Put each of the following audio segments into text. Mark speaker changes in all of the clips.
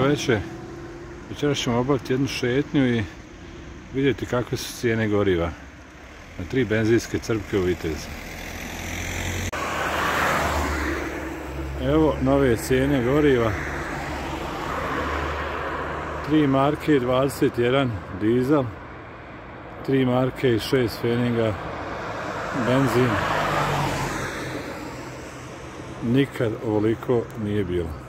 Speaker 1: veče. Večeras ćemo obaviti jednu šetnju i vidjeti kakve su cijene goriva na 3 benzinske crpke u Vitezu. Evo nove cijene goriva. 3 marke i 21 dizel, 3 marke i 6 pfenninga benzin. Nikad ovoliko nije bilo.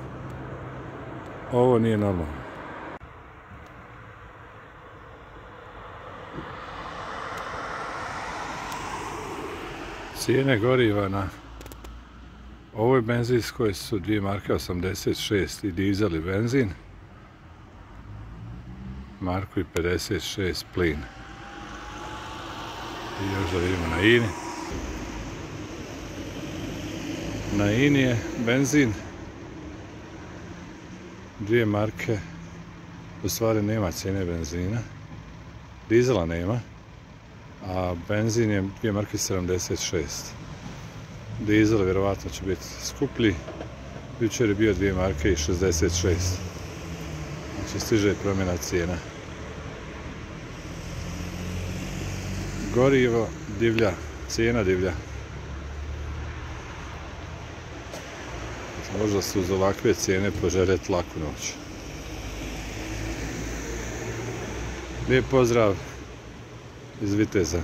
Speaker 1: Ovo nije normalno. Cijene goriva na ovoj benzinskoj su 2 marke 86 i dizel i benzin, marku i 56 plin. I još da vidimo na INI. Na INI je benzin 2 marke, u stvari nema cijene benzina, dizela nema, a benzin je 2 marke 76. Dizel vjerovatno će biti skuplji, jučer je bio 2 marke i 66. Znači stiže promjena cijena. Gorivo divlja, cijena divlja. Možda se uz ovakve cijene poželjeti laku noć. Lijep pozdrav iz Viteza.